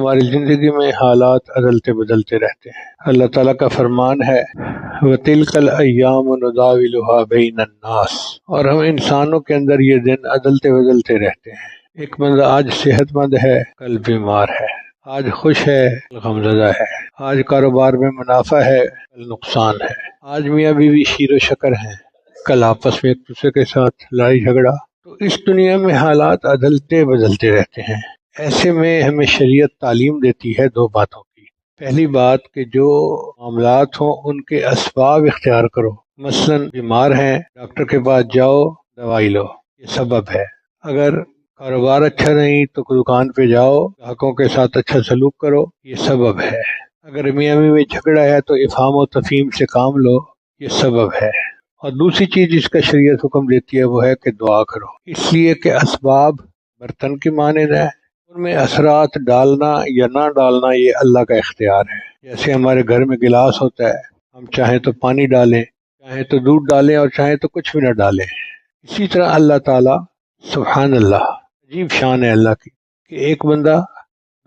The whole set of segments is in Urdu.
ہماری زندگی میں حالات عدلتے بدلتے رہتے ہیں۔ اللہ تعالیٰ کا فرمان ہے وَتِلْكَ الْأَيَّامُ نُدَاوِلُهَا بَيْنَ النَّاسِ، اور ہم انسانوں کے اندر یہ دن عدلتے بدلتے رہتے ہیں۔ ایک بندہ آج صحت مند ہے، کل بیمار ہے، آج خوش ہے، کل غمزدہ ہے، آج کاروبار میں منافع ہے، کل نقصان ہے، آج میاں بیوی شیر و شکر ہیں، کل آپس میں ایک دوسرے کے ساتھ لڑائی جھگڑا۔ تو اس دنیا میں حالات عدلتے بدلتے رہتے ہیں۔ ایسے میں ہمیں شریعت تعلیم دیتی ہے دو باتوں کی۔ پہلی بات کہ جو معاملات ہوں ان کے اسباب اختیار کرو، مثلا بیمار ہیں ڈاکٹر کے پاس جاؤ، دوائی لو، یہ سبب ہے۔ اگر کاروبار اچھا نہیں تو دکان پہ جاؤ، گاہکوں کے ساتھ اچھا سلوک کرو، یہ سبب ہے۔ اگر میاں بیوی میں جھگڑا ہے تو افہام و تفہیم سے کام لو، یہ سبب ہے۔ اور دوسری چیز جس کا شریعت حکم دیتی ہے وہ ہے کہ دعا کرو، اس لیے کہ اسباب برتن کی مانند ہے، ان میں اثرات ڈالنا یا نہ ڈالنا یہ اللہ کا اختیار ہے۔ جیسے ہمارے گھر میں گلاس ہوتا ہے، ہم چاہیں تو پانی ڈالیں، چاہیں تو دودھ ڈالیں اور چاہیں تو کچھ بھی نہ ڈالیں۔ اسی طرح اللہ تعالیٰ سبحان اللہ، عجیب شان ہے اللہ کی کہ ایک بندہ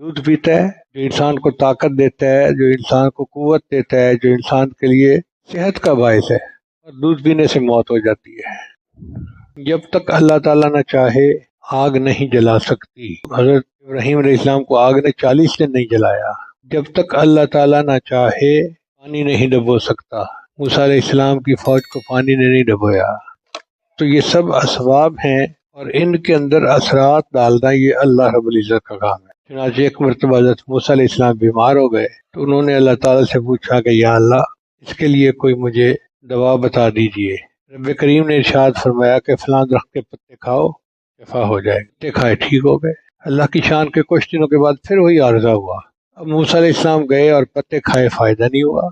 دودھ پیتا ہے جو انسان کو طاقت دیتا ہے، جو انسان کو قوت دیتا ہے، جو انسان کے لیے صحت کا باعث ہے، اور دودھ پینے سے موت ہو جاتی ہے۔ جب تک اللہ تعالیٰ نہ چاہے آگ نہیں جلا سکتی۔ حضرت ابراہیم علیہ السلام کو آگ نے 40 دن نہیں جلایا۔ جب تک اللہ تعالیٰ نہ چاہے پانی نہیں ڈبو سکتا۔ موسیٰ علیہ السلام کی فوج کو پانی نے نہیں ڈبویا۔ تو یہ سب اسباب ہیں اور ان کے اندر اثرات ڈالنا یہ اللہ رب العزت کا کام ہے۔ چنانچہ ایک مرتبہ حضرت موسیٰ علیہ السلام بیمار ہو گئے تو انہوں نے اللہ تعالیٰ سے پوچھا کہ یا اللہ اس کے لیے کوئی مجھے دوا بتا دیجئے۔ رب کریم نے ارشاد فرمایا کہ فلاں درخت کے پتے کھاؤ، شفا ہو جائے گی۔ پتے کھائے، ٹھیک ہو گئے۔ اللہ کی شان کے کچھ دنوں کے بعد پھر وہی عارضہ ہوا۔ اب موسیٰ علیہ السلام گئے اور پتے کھائے، فائدہ نہیں ہوا۔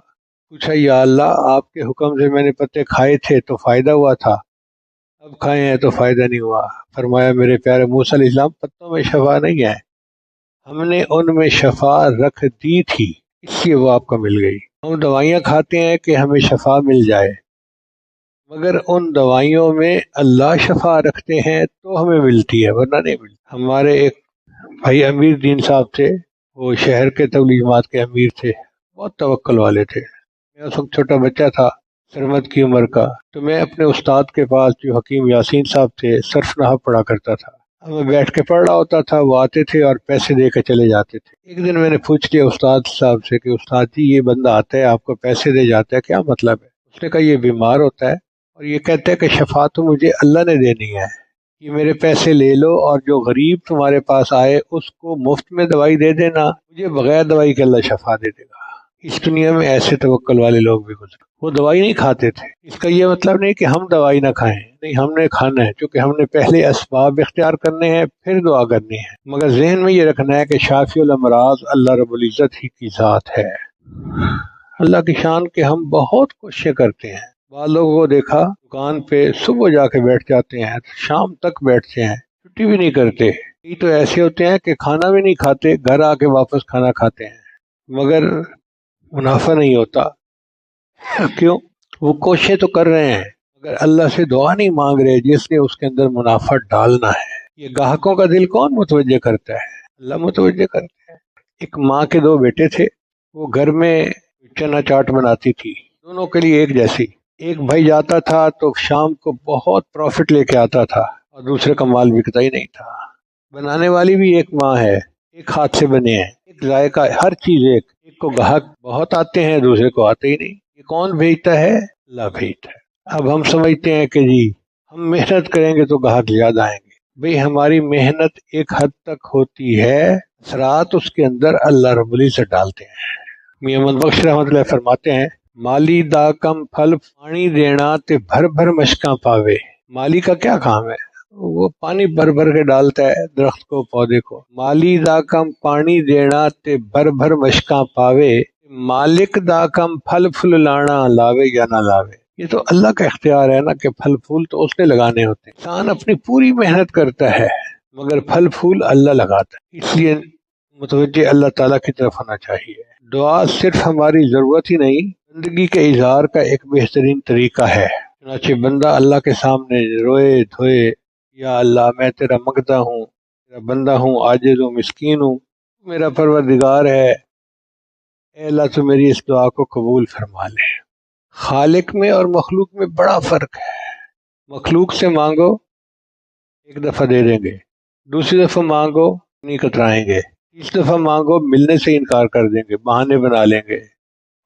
پوچھا یا اللہ آپ کے حکم سے میں نے پتے کھائے تھے تو فائدہ ہوا تھا، اب کھائے ہیں تو فائدہ نہیں ہوا۔ فرمایا میرے پیارے موسیٰ علیہ السلام پتوں میں شفا نہیں ہے، ہم نے ان میں شفا رکھ دی تھی، اس لیے وہ آپ کو مل گئی۔ ہم دوائیاں کھاتے ہیں کہ ہمیں شفا مل جائے، مگر ان دوائیوں میں اللہ شفا رکھتے ہیں تو ہمیں ملتی ہے، ورنہ نہیں ملتی۔ ہمارے ایک بھائی امیر دین صاحب تھے، وہ شہر کے تبلیغ جماعت کے امیر تھے، بہت توکل والے تھے۔ میں اس وقت چھوٹا بچہ تھا، سرمد کی عمر کا، تو میں اپنے استاد کے پاس جو حکیم یاسین صاحب تھے صرف نحو پڑھا کرتا تھا۔ میں بیٹھ کے پڑھ رہا ہوتا تھا، وہ آتے تھے اور پیسے دے کے چلے جاتے تھے۔ ایک دن میں نے پوچھ لیا استاد صاحب سے کہ استاد جی یہ بندہ آتا ہے آپ کو پیسے دے جاتا ہے، کیا مطلب ہے؟ اس نے کہا یہ بیمار ہوتا ہے اور یہ کہتا ہے کہ شفا تو مجھے اللہ نے دینی ہے، یہ میرے پیسے لے لو اور جو غریب تمہارے پاس آئے اس کو مفت میں دوائی دے دینا، مجھے بغیر دوائی کے اللہ شفا دے دے گا۔ اس دنیا میں ایسے توکل والے لوگ بھی گزرے۔ وہ دوائی نہیں کھاتے تھے۔ اس کا یہ مطلب نہیں کہ ہم دوائی نہ کھائیں، نہیں، ہم نے کھانا ہے، کیونکہ ہم نے پہلے اسباب اختیار کرنے ہیں پھر دعا کرنی ہے، مگر ذہن میں یہ رکھنا ہے کہ شافی الامراض اللہ رب العزت ہی کی ذات ہے۔ اللہ کی شان کے ہم بہت کوششیں کرتے ہیں۔ بعض لوگوں کو دیکھا دکان پہ صبح جا کے بیٹھ جاتے ہیں، شام تک بیٹھتے ہیں، چھٹی بھی نہیں کرتے۔ کئی تو ایسے ہوتے ہیں کہ کھانا بھی نہیں کھاتے، گھر آ کے واپس کھانا کھاتے ہیں، مگر منافع نہیں ہوتا۔ کیوں؟ وہ کوششیں تو کر رہے ہیں مگر اللہ سے دعا نہیں مانگ رہے جس نے اس کے اندر منافع ڈالنا ہے۔ یہ گاہکوں کا دل کون متوجہ کرتا ہے؟ اللہ متوجہ کرتا ہے۔ ایک ماں کے دو بیٹے تھے، وہ گھر میں چنا چاٹ بناتی تھی، دونوں کے لیے ایک جیسی۔ ایک بھائی جاتا تھا تو شام کو بہت پروفٹ لے کے آتا تھا اور دوسرے کا مال بکتا ہی نہیں تھا۔ بنانے والی بھی ایک ماں ہے، ایک ہاتھ سے بنے ہیں، ایک ذائقہ، ہر چیز ایک کو گاہک بہت آتے ہیں، دوسرے کو آتے ہی نہیں۔ یہ کون بھیجتا ہے؟ اللہ بھیجتا ہے۔ اب ہم سمجھتے ہیں کہ جی ہم محنت کریں گے تو گاہک زیادہ آئیں گے۔ بھئی ہماری محنت ایک حد تک ہوتی ہے، اثرات اس کے اندر اللہ رب العزت ڈالتے ہیں۔ میاں محمد بخش رحمۃ اللہ فرماتے ہیں مالی دا کم پھل پانی دینا تے بھر بھر مشکاں پاوے۔ مالی کا کیا کام ہے؟ وہ پانی بھر بھر کے ڈالتا ہے درخت کو، پودے کو۔ مالی دا کم پانی دینا تے بھر بھر مشکاں پاوے، مالک دا کم پھل پھول لانا لاوے یا نہ لاوے۔ یہ تو اللہ کا اختیار ہے نا کہ پھل پھول تو اس نے لگانے ہوتے ہیں۔ انسان اپنی پوری محنت کرتا ہے مگر پھل پھول اللہ لگاتا ہے، اس لیے متوجہ اللہ تعالیٰ کی طرف ہونا چاہیے۔ دعا صرف ہماری ضرورت ہی نہیں، زندگی کے اظہار کا ایک بہترین طریقہ ہے۔ چنانچہ بندہ اللہ کے سامنے روئے دھوئے، یا اللہ میں تیرا منگتا ہوں، تیرا بندہ ہوں، عاجز ہوں، مسکین ہوں، میرا پروردگار ہے، اے اللہ تو میری اس دعا کو قبول فرما لے۔ خالق میں اور مخلوق میں بڑا فرق ہے۔ مخلوق سے مانگو ایک دفعہ دے دیں گے، دوسری دفعہ مانگو نہیں کترائیں گے، تیس دفعہ مانگو ملنے سے انکار کر دیں گے، بہانے بنا لیں گے،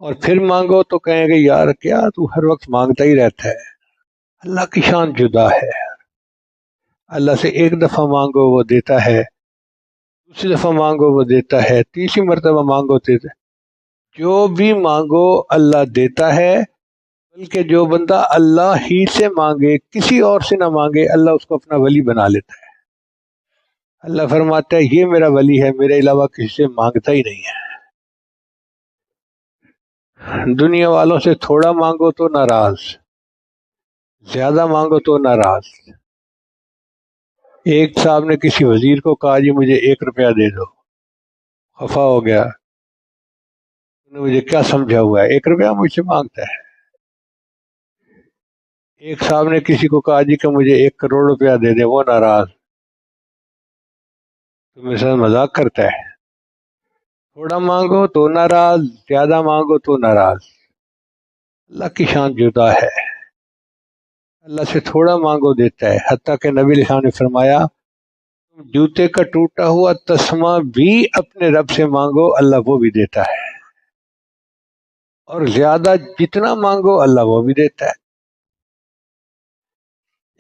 اور پھر مانگو تو کہیں گے یار کیا تو ہر وقت مانگتا ہی رہتا ہے۔ اللہ کی شان جدا ہے۔ اللہ سے ایک دفعہ مانگو وہ دیتا ہے، دوسری دفعہ مانگو وہ دیتا ہے، تیسری مرتبہ مانگو دیتا ہے۔ جو بھی مانگو اللہ دیتا ہے، بلکہ جو بندہ اللہ ہی سے مانگے، کسی اور سے نہ مانگے، اللہ اس کو اپنا ولی بنا لیتا ہے۔ اللہ فرماتا ہے یہ میرا ولی ہے، میرے علاوہ کسی سے مانگتا ہی نہیں ہے۔ دنیا والوں سے تھوڑا مانگو تو ناراض، زیادہ مانگو تو ناراض۔ ایک صاحب نے کسی وزیر کو کہا جی مجھے 1 روپیہ دے دو، خفا ہو گیا، انہوں نے مجھے کیا سمجھا ہوا ہے، 1 روپیہ مجھ سے مانگتا ہے۔ ایک صاحب نے کسی کو کہا جی کہ مجھے 1 کروڑ روپیہ دے دے، وہ ناراض، تو میرے ساتھ مذاق کرتا ہے۔ تھوڑا مانگو تو ناراض، زیادہ مانگو تو ناراض۔ اللہ کی شان جدا ہے۔ اللہ سے تھوڑا مانگو دیتا ہے، حتیٰ کہ نبی علیہ السلام نے فرمایا تم جوتے کا ٹوٹا ہوا تسمہ بھی اپنے رب سے مانگو، اللہ وہ بھی دیتا ہے، اور زیادہ جتنا مانگو اللہ وہ بھی دیتا ہے۔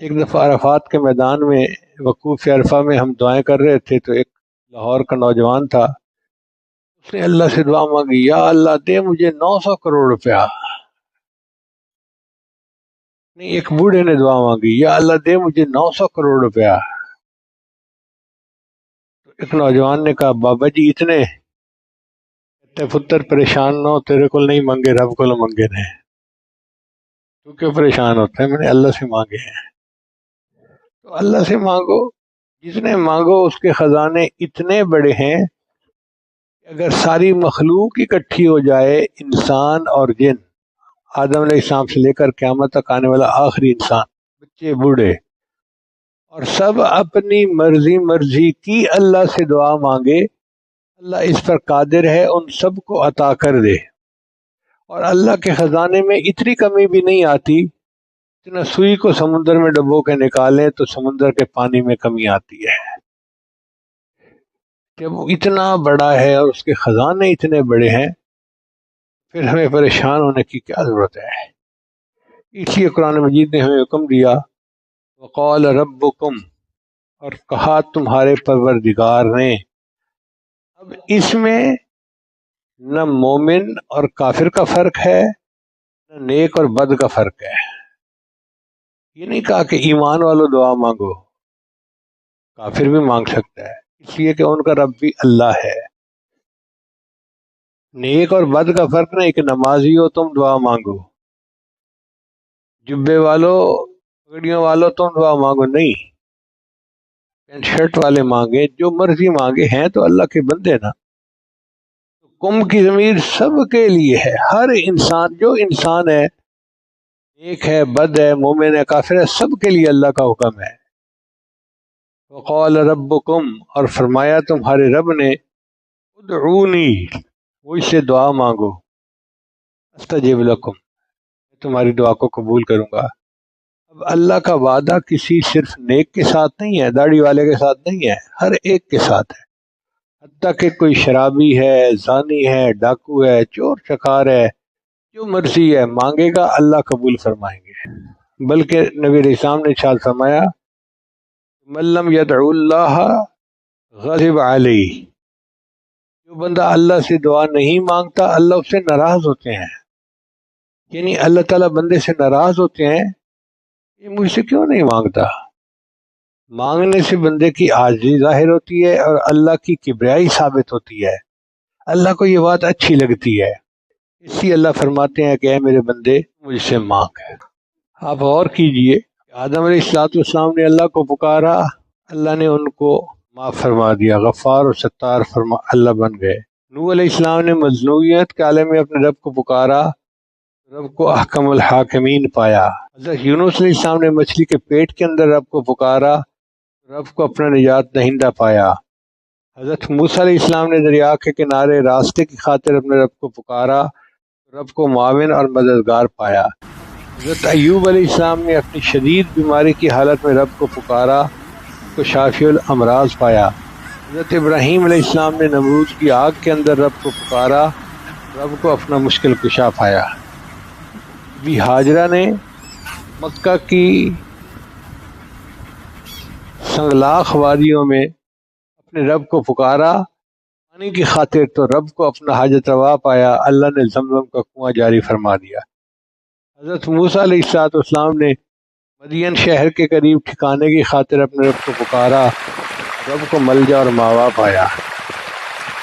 ایک دفعہ عرفات کے میدان میں وقوف عرفہ میں ہم دعائیں کر رہے تھے، تو ایک لاہور کا نوجوان تھا، اس نے اللہ سے دعا مانگی، یا اللہ دے مجھے 900 کروڑ روپیہ۔ نہیں، ایک بوڑھے نے دعا مانگی، یا اللہ دے مجھے 900 کروڑ روپیہ۔ تو ایک نوجوان نے کہا بابا جی اتنے؟ کہتے پتر پریشان نہ ہو، تیرے کو نہیں مانگے رب کو مانگے نے، تو کیوں پریشان ہوتا ہے، میں نے اللہ سے مانگے ہیں۔ تو اللہ سے مانگو، جتنے مانگو اس کے خزانے اتنے بڑے ہیں کہ اگر ساری مخلوق اکٹھی ہو جائے، انسان اور جن، آدم علیہ السلام سے لے کر قیامت تک آنے والا آخری انسان، بچے بوڑھے، اور سب اپنی مرضی کی اللہ سے دعا مانگے، اللہ اس پر قادر ہے ان سب کو عطا کر دے۔ اور اللہ کے خزانے میں اتنی کمی بھی نہیں آتی، اتنا سوئی کو سمندر میں ڈبو کے نکالیں تو سمندر کے پانی میں کمی آتی ہے۔ جب وہ اتنا بڑا ہے اور اس کے خزانے اتنے بڑے ہیں، پھر ہمیں پریشان ہونے کی کیا ضرورت ہے؟ اس لیے قرآن مجید نے ہمیں حکم دیا، وقال ربکم، اور کہا تمہارے پروردگار نے۔ اب اس میں نہ مومن اور کافر کا فرق ہے، نہ نیک اور بد کا فرق ہے۔ یہ نہیں کہا کہ ایمان والوں دعا مانگو، کافر بھی مانگ سکتا ہے، اس لیے کہ ان کا رب بھی اللہ ہے۔ نیک اور بد کا فرق نہیں کہ نمازی ہو تم دعا مانگو، جبے والو پگڑیوں والو تم دعا مانگو، نہیں، پینٹ شرٹ والے مانگے، جو مرضی مانگے، ہیں تو اللہ کے بندے نا۔ کم کی ضمیر سب کے لیے ہے، ہر انسان، جو انسان ہے، نیک ہے، بد ہے، مومن ہے، کافر ہے، سب کے لیے اللہ کا حکم ہے۔ وقال ربکم، اور فرمایا تمہارے رب نے، ادعونی، مجھ سے دعا مانگو، استجب لکم، میں تمہاری دعا کو قبول کروں گا۔ اب اللہ کا وعدہ کسی صرف نیک کے ساتھ نہیں ہے، داڑھی والے کے ساتھ نہیں ہے، ہر ایک کے ساتھ ہے۔ حتیٰ کہ کوئی شرابی ہے، زانی ہے، ڈاکو ہے، چور چکار ہے، جو مرضی ہے مانگے گا، اللہ قبول فرمائیں گے۔ بلکہ نبی علیہ السلام نے ارشاد فرمایا، من لم یدعو اللہ غضب علیہ، جو بندہ اللہ سے دعا نہیں مانگتا اللہ اس سے ناراض ہوتے ہیں۔ یعنی اللہ تعالیٰ بندے سے ناراض ہوتے ہیں، یہ مجھ سے کیوں نہیں مانگتا؟ مانگنے سے بندے کی عاجزی ظاہر ہوتی ہے اور اللہ کی کبریائی ثابت ہوتی ہے، اللہ کو یہ بات اچھی لگتی ہے، اس لیے اللہ فرماتے ہیں کہ اے میرے بندے مجھ سے مانگ۔ آپ غور کیجئے، آدم علیہ السلام نے اللہ کو پکارا، اللہ نے ان کو معاف فرما دیا، غفار و ستار اللہ بن گئے۔ نوح علیہ السلام نے مظلومیت کے عالم میں اپنے رب کو پکارا، رب کو احکم الحاکمین پایا۔ حضرت یونس علیہ السلام نے مچھلی کے پیٹ کے اندر رب کو پکارا، رب کو اپنا نجات دہندہ پایا۔ حضرت موسیٰ علیہ السلام نے دریا کے کنارے راستے کی خاطر اپنے رب کو پکارا، رب کو معاون اور مددگار پایا۔ حضرت ایوب علیہ السلام نے اپنی شدید بیماری کی حالت میں رب کو پکارا، اس کو شافی الامراض پایا۔ حضرت ابراہیم علیہ السلام نے نمرود کی آگ کے اندر رب کو پکارا، رب کو اپنا مشکل کشا پایا۔ بی ہاجرہ نے مکہ کی سنگلاخ وادیوں میں اپنے رب کو پکارا پانی کی خاطر، تو رب کو اپنا حاجت روا پایا، اللہ نے زمزم کا کنواں جاری فرما دیا۔ حضرت موسیٰ علیہ السلام نے مدین شہر کے قریب ٹھکانے کی خاطر اپنے رب کو پکارا، رب کو ملجا اور ماوا پایا۔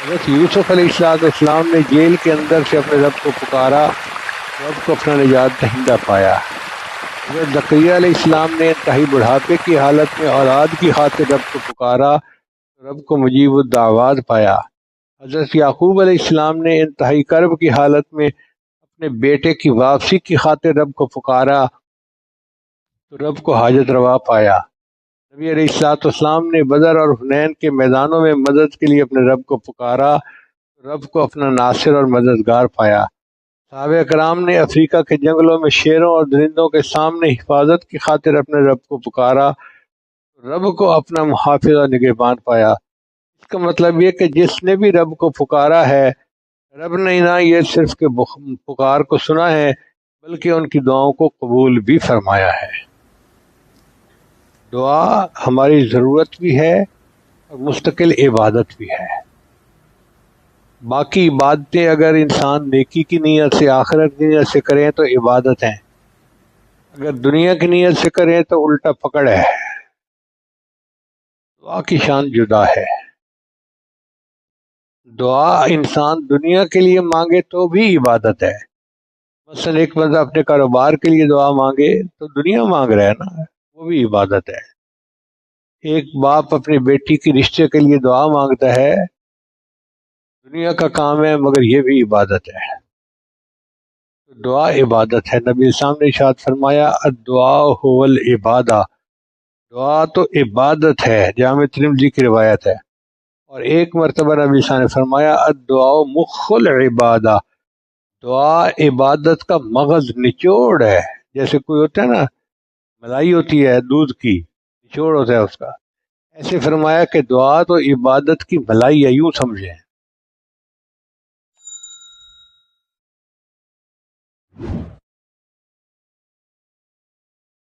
حضرت یوسف علیہ السلام نے جیل کے اندر سے اپنے رب کو پکارا، رب کو اپنا نجات دہندہ پایا۔ حضرت زکریا علیہ السلام نے انتہائی بڑھاپے کی حالت میں اولاد کی خاطر رب کو پکارا، رب کو مجیب الدعوات پایا۔ حضرت یعقوب علیہ السلام نے انتہائی کرب کی حالت میں اپنے بیٹے کی واپسی کی خاطر رب کو پکارا، تو رب کو حاجت روا پایا۔ نبی علیہ السلام نے بدر اور حنین کے میدانوں میں مدد کے لیے اپنے رب کو پکارا، رب کو اپنا ناصر اور مددگار پایا۔ صحابہ کرام نے افریقہ کے جنگلوں میں شیروں اور درندوں کے سامنے حفاظت کی خاطر اپنے رب کو پکارا، رب کو اپنا محافظ اور نگہبان پایا۔ اس کا مطلب یہ کہ جس نے بھی رب کو پکارا ہے، رب نے نہ یہ صرف کہ پکار کو سنا ہے بلکہ ان کی دعاؤں کو قبول بھی فرمایا ہے۔ دعا ہماری ضرورت بھی ہے اور مستقل عبادت بھی ہے۔ باقی عبادتیں اگر انسان نیکی کی نیت سے، آخرت کی نیت سے کریں تو عبادت ہیں، اگر دنیا کی نیت سے کریں تو الٹا پکڑ ہے۔ دعا کی شان جدا ہے۔ دعا انسان دنیا کے لیے مانگے تو بھی عبادت ہے۔ مثلا ایک بندہ اپنے کاروبار کے لیے دعا مانگے تو دنیا مانگ رہا ہے نا، وہ بھی عبادت ہے۔ ایک باپ اپنی بیٹی کی رشتے کے لیے دعا مانگتا ہے، دنیا کا کام ہے مگر یہ بھی عبادت ہے۔ دعا عبادت ہے۔ نبی اسلام نے ارشاد فرمایا الدعاء هو العبادہ، دعا تو عبادت ہے، جامع ترمذی کی روایت ہے۔ اور ایک مرتبہ نبی اسلام نے فرمایا الدعاء مخ العبادہ، دعا عبادت کا مغز، نچوڑ ہے۔ جیسے کوئی ہوتا ہے نا، ملائی ہوتی ہے دودھ کی، نچوڑ ہوتا ہے اس کا، ایسے فرمایا کہ دعا تو عبادت کی ملائی ہے، یوں سمجھیں۔